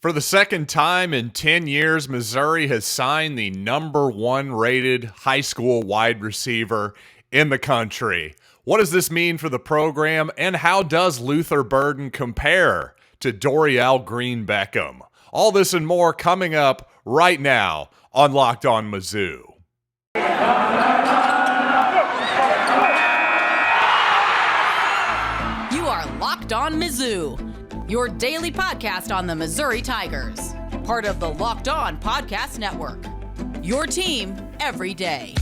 For the second time in 10 years, Missouri has signed the number one rated high school wide receiver in the country. What does this mean for the program, and how does Luther Burden compare to Dorial Green-Beckham? All this and more coming up right now on Locked On Mizzou. You are Locked On Mizzou, your daily podcast on the Missouri Tigers, part of the Locked On Podcast Network, your team every day.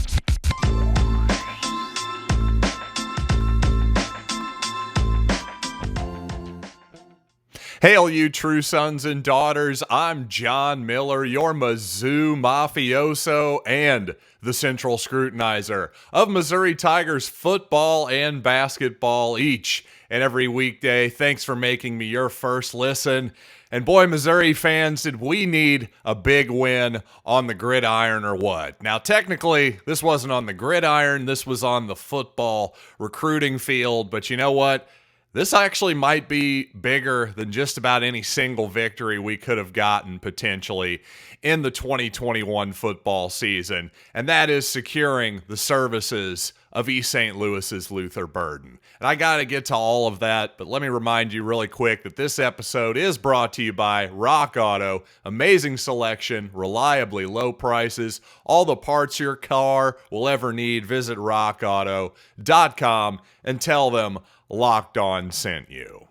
Hail, you true sons and daughters. I'm John Miller, your Mizzou mafioso and the central scrutinizer of Missouri Tigers football and basketball each and every weekday. Thanks for making me your first listen. And boy, Missouri fans, did we need a big win on the gridiron or what? Now, technically, this wasn't on the gridiron. This was on the football recruiting field. But you know what? This actually might be bigger than just about any single victory we could have gotten potentially in the 2021 football season, and that is securing the services of East St. Louis's Luther Burden. And I got to get to all of that, but let me remind you really quick that this episode is brought to you by Rock Auto. Amazing selection, reliably low prices, all the parts your car will ever need. Visit rockauto.com and tell them Locked On sent you.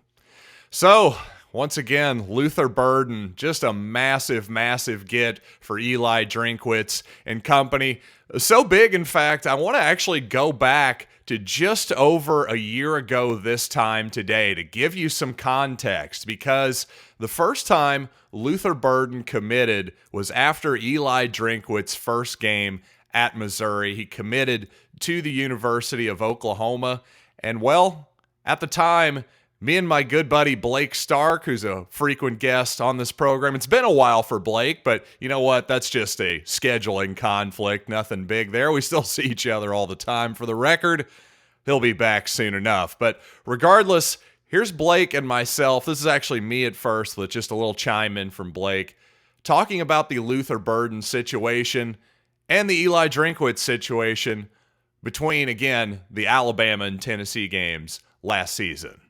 So, once again, Luther Burden, just a massive, massive get for Eli Drinkwitz and company. So big, in fact, I want to actually go back to just over a year ago this time today to give you some context, because the first time Luther Burden committed was after Eli Drinkwitz's first game at Missouri. He committed to the University of Oklahoma, and well, at the time, me and my good buddy Blake Stark, who's a frequent guest on this program, it's been a while for Blake, but you know what? That's just a scheduling conflict. Nothing big there. We still see each other all the time. For the record, he'll be back soon enough. But regardless, here's Blake and myself. This is actually me at first with just a little chime in from Blake, talking about the Luther Burden situation and the Eli Drinkwitz situation between, again, the Alabama and Tennessee games last season.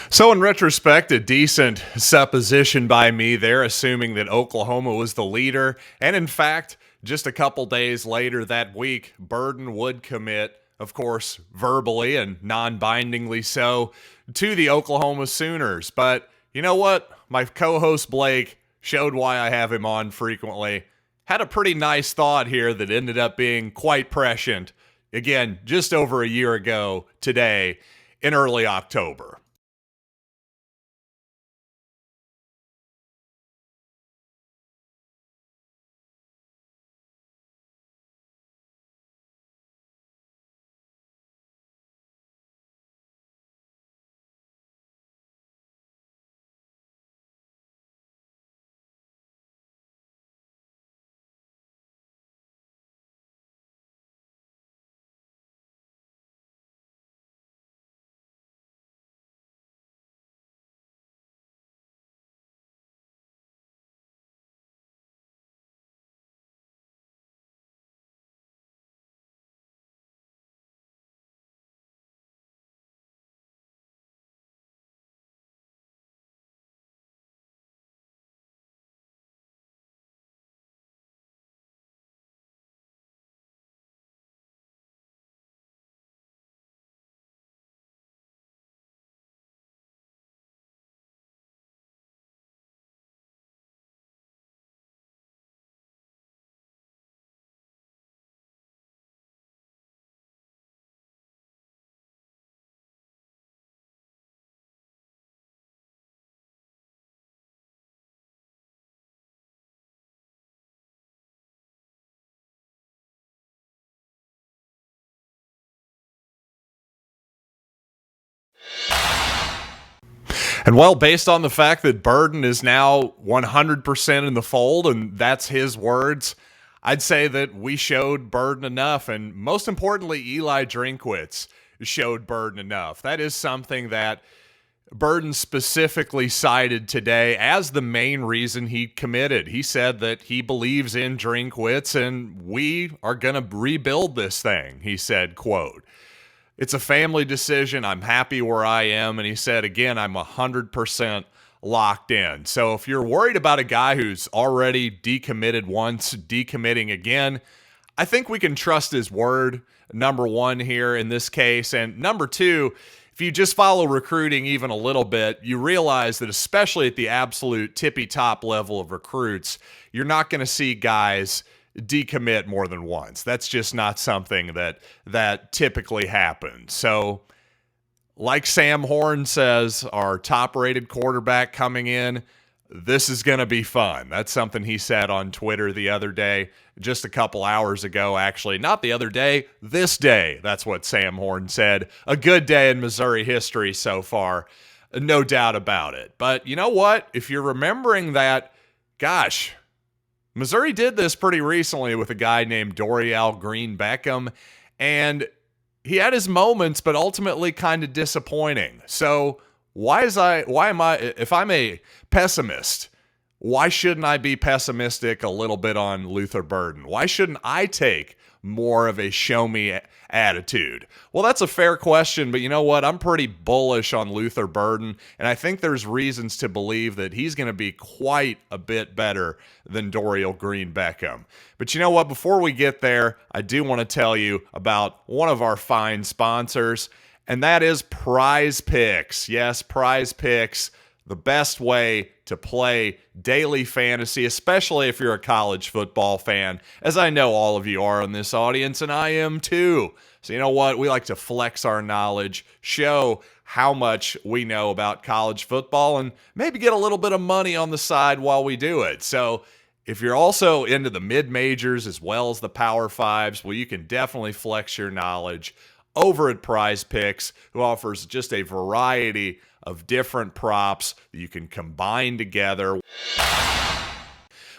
So in retrospect, a decent supposition by me there, assuming that Oklahoma was the leader. And in fact, just a couple days later that week, Burden would commit, of course, verbally and non-bindingly so, to the Oklahoma Sooners. But you know what? My co-host Blake showed why I have him on frequently. Had a pretty nice thought here that ended up being quite prescient. Again, just over a year ago today in early October. And well, based on the fact that Burden is now 100% in the fold, and that's his words, I'd say that we showed Burden enough. And most importantly, Eli Drinkwitz showed Burden enough. That is something that Burden specifically cited today as the main reason he committed. He said that he believes in Drinkwitz and we are going to rebuild this thing. He said, quote, "It's a family decision. I'm happy where I am." And he said, again, I'm 100% locked in. So if you're worried about a guy who's already decommitted once, decommitting again, I think we can trust his word, number one here in this case. And number two, if you just follow recruiting even a little bit, you realize that especially at the absolute tippy top level of recruits, you're not going to see guys decommit more than once. That's just not something that typically happens. So like Sam Horn says, our top-rated quarterback coming in, this is going to be fun. That's something he said on Twitter the other day, just a couple hours ago, actually. Not the other day, this day. That's what Sam Horn said. A good day in Missouri history so far, no doubt about it. But you know what? If you're remembering that, gosh, Missouri did this pretty recently with a guy named Dorial Green-Beckham, and he had his moments, but ultimately kind of disappointing. So if I'm a pessimist, why shouldn't I be pessimistic a little bit on Luther Burden? Why shouldn't I take more of a show me attitude? Well, that's a fair question, but you know what? I'm pretty bullish on Luther Burden, and I think there's reasons to believe that he's going to be quite a bit better than Dorial Green-Beckham. But you know what? Before we get there, I do want to tell you about one of our fine sponsors, and that is Prize Picks. Yes, Prize Picks, the best way to play daily fantasy, especially if you're a college football fan, as I know all of you are in this audience, and I am too. So you know what? We like to flex our knowledge, show how much we know about college football, and maybe get a little bit of money on the side while we do it. So if you're also into the mid-majors as well as the Power Fives, well, you can definitely flex your knowledge over at Prize Picks, who offers just a variety of different props that you can combine together.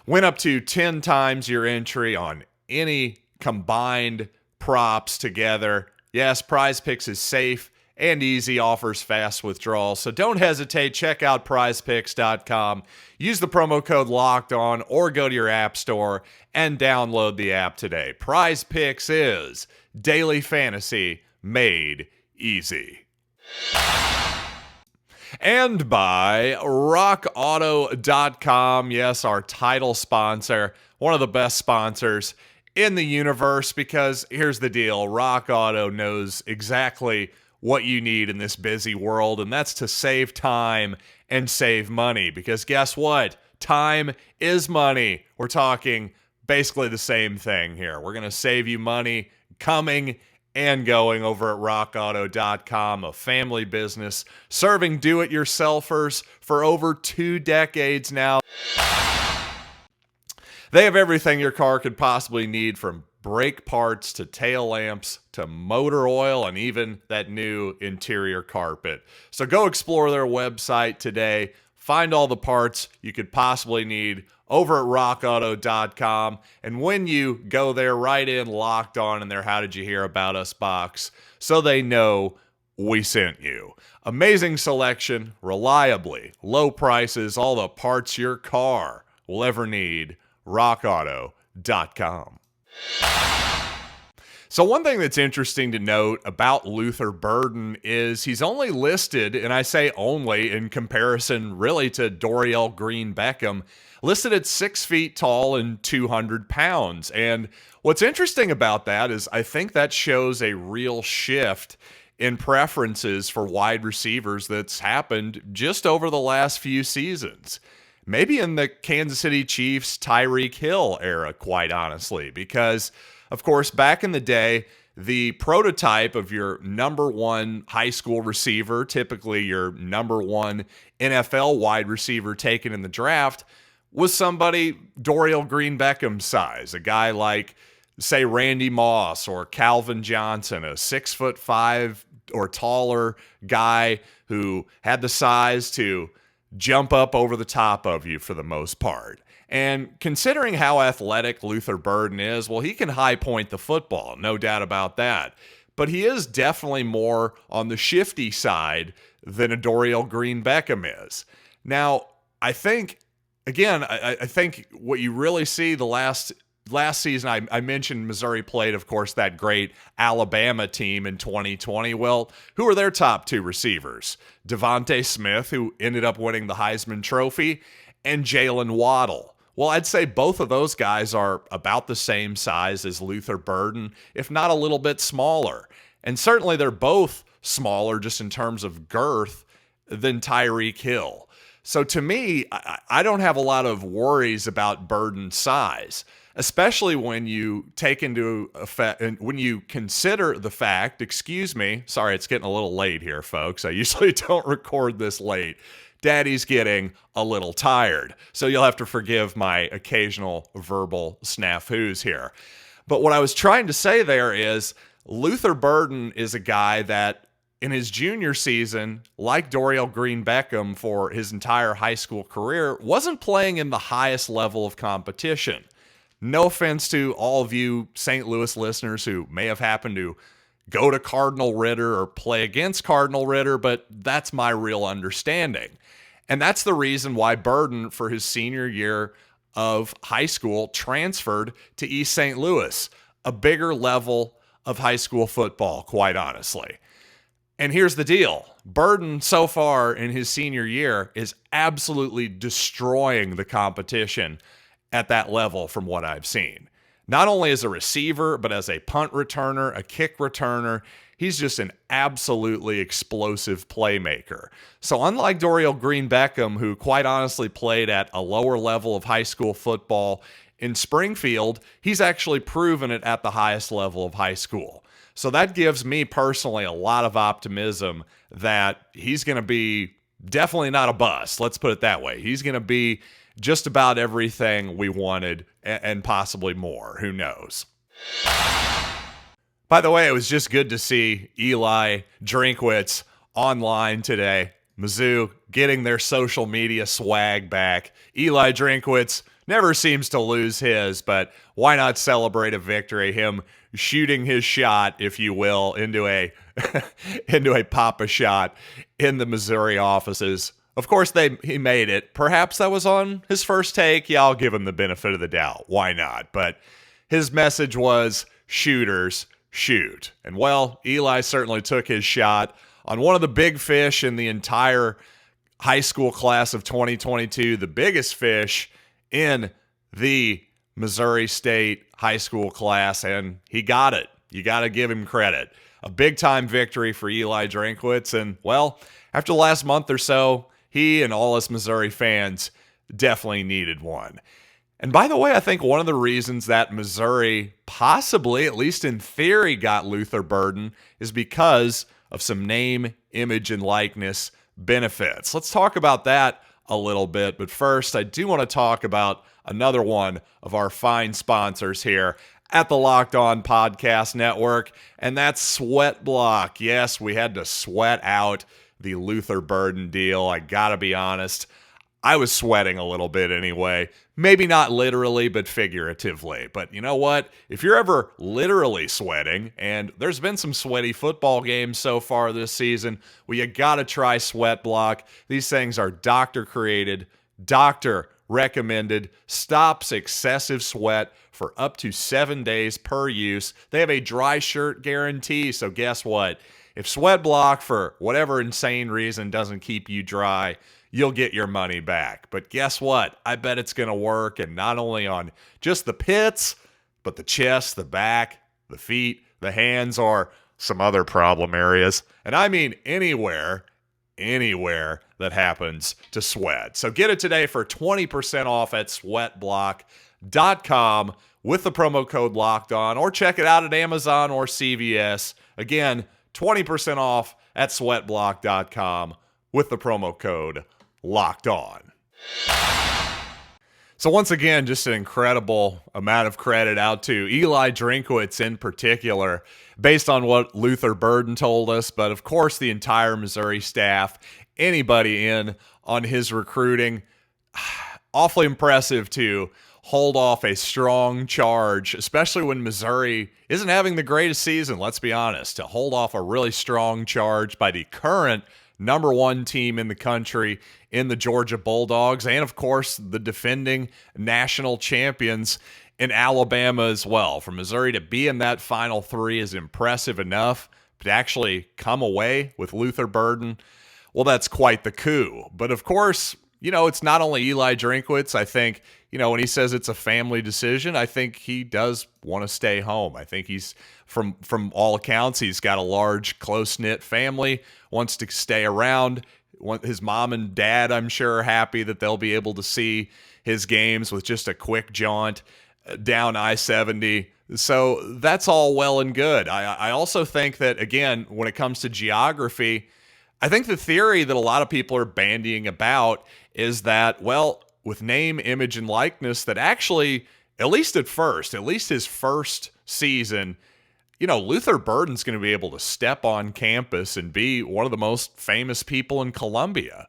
Win up to 10 times your entry on any combined props together. Yes, Prize Picks is safe and easy, offers fast withdrawals. So don't hesitate. Check out prizepicks.com. Use the promo code LOCKEDON or go to your app store and download the app today. Prize Picks is daily fantasy made easy. And by RockAuto.com, yes, our title sponsor, one of the best sponsors in the universe, because here's the deal, Rock Auto knows exactly what you need in this busy world, and that's to save time and save money, because guess what? Time is money. We're talking basically the same thing here. We're going to save you money coming and going over at RockAuto.com, a family business serving do-it-yourselfers for over 2 decades now. They have everything your car could possibly need, from brake parts to tail lamps to motor oil and even that new interior carpet. So go explore their website today. Find all the parts you could possibly need over at RockAuto.com. And when you go there, write in Locked On in their How Did You Hear About Us box so they know we sent you. Amazing selection, reliably, low prices, all the parts your car will ever need. RockAuto.com. So one thing that's interesting to note about Luther Burden is he's only listed, and I say only in comparison really to Dorial Green-Beckham, listed at 6 feet tall and 200 pounds. And what's interesting about that is I think that shows a real shift in preferences for wide receivers that's happened just over the last few seasons. Maybe in the Kansas City Chiefs Tyreek Hill era, quite honestly, because of course, back in the day, the prototype of your number one high school receiver, typically your number one NFL wide receiver taken in the draft, was somebody Dorial Green-Beckham size, a guy like say Randy Moss or Calvin Johnson, a 6'5" or taller guy who had the size to jump up over the top of you for the most part. And considering how athletic Luther Burden is, well, he can high point the football, no doubt about that. But he is definitely more on the shifty side than a Dorial Green-Beckham is. Now, I think, again, I think what you really see the last season, I mentioned Missouri played, of course, that great Alabama team in 2020. Well, who are their top two receivers? Devontae Smith, who ended up winning the Heisman Trophy, and Jalen Waddle. Well, I'd say both of those guys are about the same size as Luther Burden, if not a little bit smaller. And certainly they're both smaller just in terms of girth than Tyreek Hill. So to me, I don't have a lot of worries about Burden's size, especially when you take into effect and when you consider the fact, sorry, it's getting a little late here, folks. I usually don't record this late. Daddy's getting a little tired, so you'll have to forgive my occasional verbal snafus here. But what I was trying to say there is Luther Burden is a guy that in his junior season, like Dorial Green-Beckham for his entire high school career, wasn't playing in the highest level of competition. No offense to all of you St. Louis listeners who may have happened to go to Cardinal Ritter or play against Cardinal Ritter, but that's my real understanding. And that's the reason why Burden, for his senior year of high school, transferred to East St. Louis, a bigger level of high school football, quite honestly. And here's the deal. Burden, so far in his senior year, is absolutely destroying the competition at that level from what I've seen. Not only as a receiver, but as a punt returner, a kick returner. He's just an absolutely explosive playmaker. So unlike Dorial Green-Beckham, who quite honestly played at a lower level of high school football in Springfield, he's actually proven it at the highest level of high school. So that gives me personally a lot of optimism that he's going to be definitely not a bust. Let's put it that way. He's going to be just about everything we wanted and possibly more. Who knows? By the way, it was just good to see Eli Drinkwitz online today. Mizzou getting their social media swag back. Eli Drinkwitz never seems to lose his, but why not celebrate a victory? Him shooting his shot, if you will, into a Papa shot in the Missouri offices. Of course, he made it. Perhaps that was on his first take. Yeah, I'll give him the benefit of the doubt. Why not? But his message was, shooters, shoot. And well, Eli certainly took his shot on one of the big fish in the entire high school class of 2022, the biggest fish in the Missouri State high school class, and he got it. You got to give him credit. A big-time victory for Eli Drinkwitz, and well, after the last month or so, he and all us Missouri fans definitely needed one. And by the way, I think one of the reasons that Missouri possibly, at least in theory, got Luther Burden is because of some name, image, and likeness benefits. Let's talk about that a little bit. But first, I do want to talk about another one of our fine sponsors here at the Locked On Podcast Network, and that's SweatBlock. Yes, we had to sweat out the Luther Burden deal. I gotta be honest, I was sweating a little bit anyway. Maybe not literally, but figuratively. But you know what? If you're ever literally sweating, and there's been some sweaty football games so far this season, well, you gotta try SweatBlock. These things are doctor-created, doctor-recommended, stops excessive sweat for up to 7 days per use. They have a dry shirt guarantee, so guess what? If SweatBlock, for whatever insane reason, doesn't keep you dry, you'll get your money back. But guess what? I bet it's going to work, and not only on just the pits, but the chest, the back, the feet, the hands, or some other problem areas. And I mean anywhere that happens to sweat. So get it today for 20% off at SweatBlock.com with the promo code LOCKEDON, or check it out at Amazon or CVS. Again, 20% off at SweatBlock.com with the promo code LOCKEDON. So once again, just an incredible amount of credit out to Eli Drinkwitz in particular, based on what Luther Burden told us, but of course the entire Missouri staff, anybody in on his recruiting. Awfully impressive to hold off a strong charge, especially when Missouri isn't having the greatest season, let's be honest, to hold off a really strong charge by the current number one team in the country in the Georgia Bulldogs, and of course the defending national champions in Alabama as well. For Missouri to be in that Final Three is impressive enough, but to actually come away with Luther Burden, well, that's quite the coup. But of course, it's not only Eli Drinkwitz. I think, when he says it's a family decision, I think he does want to stay home. I think he's, from all accounts, he's got a large, close-knit family, wants to stay around. His mom and dad, I'm sure, are happy that they'll be able to see his games with just a quick jaunt down I-70. So that's all well and good. I also think that, again, when it comes to geography, I think the theory that a lot of people are bandying about is that, well, with name, image, and likeness, that actually, at least his first season, Luther Burden's going to be able to step on campus and be one of the most famous people in Columbia.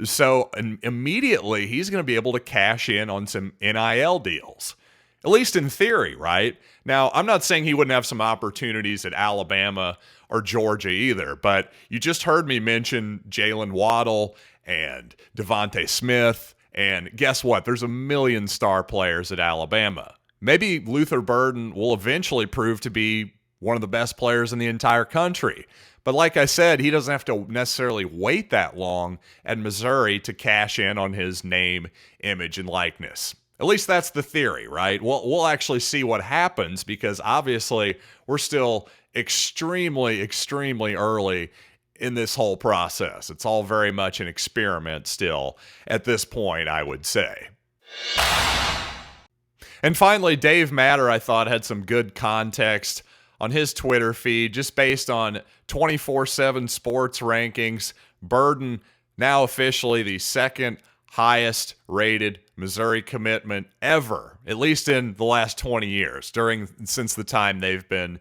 So immediately, he's going to be able to cash in on some NIL deals, at least in theory, right? Now, I'm not saying he wouldn't have some opportunities at Alabama or Georgia either, but you just heard me mention Jalen Waddle and Devontae Smith, and guess what? There's a million star players at Alabama. Maybe Luther Burden will eventually prove to be one of the best players in the entire country. But like I said, he doesn't have to necessarily wait that long at Missouri to cash in on his name, image, and likeness. At least that's the theory, right? We'll actually see what happens, because obviously we're still extremely, extremely early in this whole process. It's all very much an experiment still at this point, I would say. And finally, Dave Matter, I thought, had some good context on his Twitter feed, just based on 24/7 Sports rankings. Burden now officially the second highest rated Missouri commitment ever, at least in the last 20 years, since the time they've been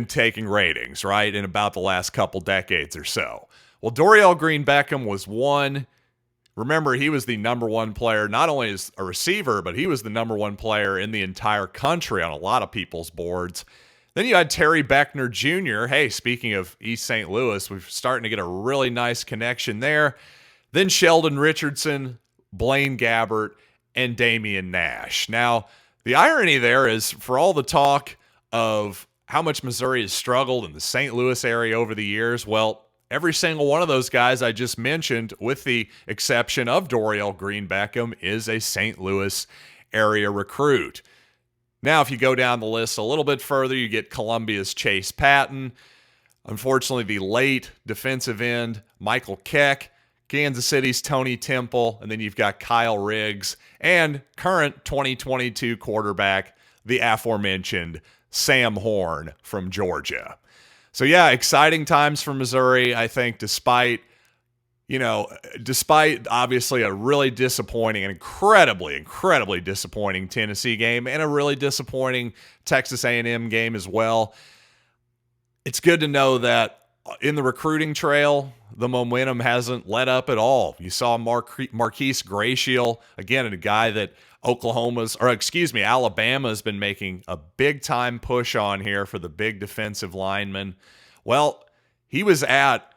taking ratings, right, in about the last couple decades or so. Well, Dorial Green-Beckham was one. Remember, he was the number one player, not only as a receiver, but he was the number one player in the entire country on a lot of people's boards. Then you had Terry Beckner Jr. Hey, speaking of East St. Louis, we're starting to get a really nice connection there. Then Sheldon Richardson, Blaine Gabbert, and Damian Nash. Now, the irony there is, for all the talk of how much Missouri has struggled in the St. Louis area over the years, well, every single one of those guys I just mentioned, with the exception of Dorial Green-Beckham, is a St. Louis area recruit. Now, if you go down the list a little bit further, you get Columbia's Chase Patton, unfortunately the late defensive end Michael Keck, Kansas City's Tony Temple, and then you've got Kyle Riggs, and current 2022 quarterback, the aforementioned Sam Horn from Georgia. So yeah, exciting times for Missouri, I think, despite obviously a really disappointing, an incredibly disappointing Tennessee game, and a really disappointing Texas A&M game as well. It's good to know that in the recruiting trail, the momentum hasn't let up at all. You saw Marquise Graciel, again, a guy that Alabama's been making a big-time push on here for the big defensive lineman. Well, he was at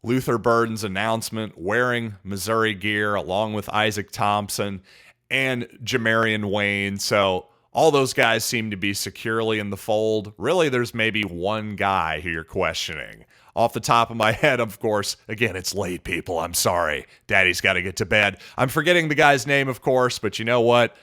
Luther Burden's announcement wearing Missouri gear along with Isaac Thompson and Jamarian Wayne. So all those guys seem to be securely in the fold. Really, there's maybe one guy who you're questioning. Off the top of my head, of course, again, it's late, people. I'm sorry. Daddy's got to get to bed. I'm forgetting the guy's name, of course, but you know what?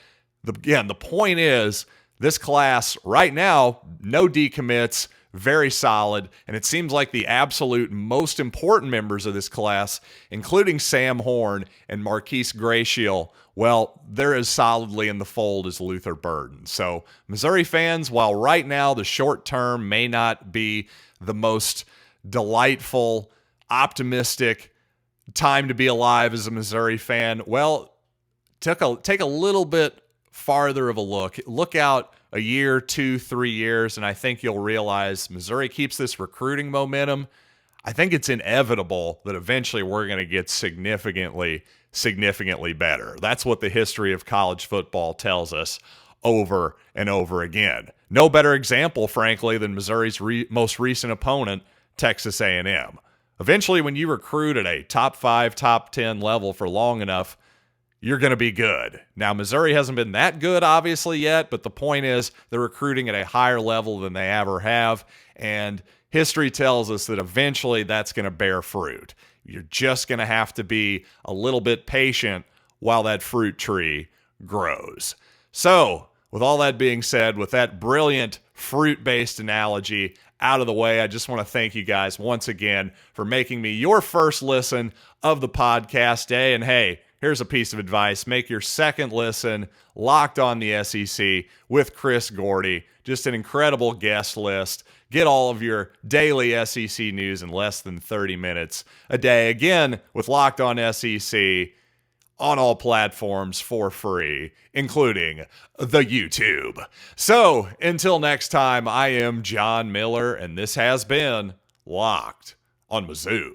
The point is, this class right now, no decommits, very solid, and it seems like the absolute most important members of this class, including Sam Horn and Marquise Graciel, well, they're as solidly in the fold as Luther Burden. So, Missouri fans, while right now the short term may not be the most delightful, optimistic time to be alive as a Missouri fan, well, take a little bit farther of a look out a year, 2, 3 years, and I think you'll realize Missouri keeps this recruiting momentum. I think it's inevitable that eventually we're going to get significantly better. That's what the history of college football tells us over and over again. No better example, frankly, than Missouri's most recent opponent, Texas A&M. Eventually, when you recruit at a top 5, top 10 level for long enough, you're going to be good. Now, Missouri hasn't been that good, obviously, yet, but the point is they're recruiting at a higher level than they ever have, and history tells us that eventually that's going to bear fruit. You're just going to have to be a little bit patient while that fruit tree grows. So, with all that being said, with that brilliant fruit-based analogy out of the way, I just want to thank you guys once again for making me your first listen of the podcast day. And hey, here's a piece of advice. Make your second listen Locked On the SEC with Chris Gordy. Just an incredible guest list. Get all of your daily SEC news in less than 30 minutes a day. Again, with Locked On SEC on all platforms for free, including the YouTube. So, until next time, I am John Miller, and this has been Locked on Mizzou.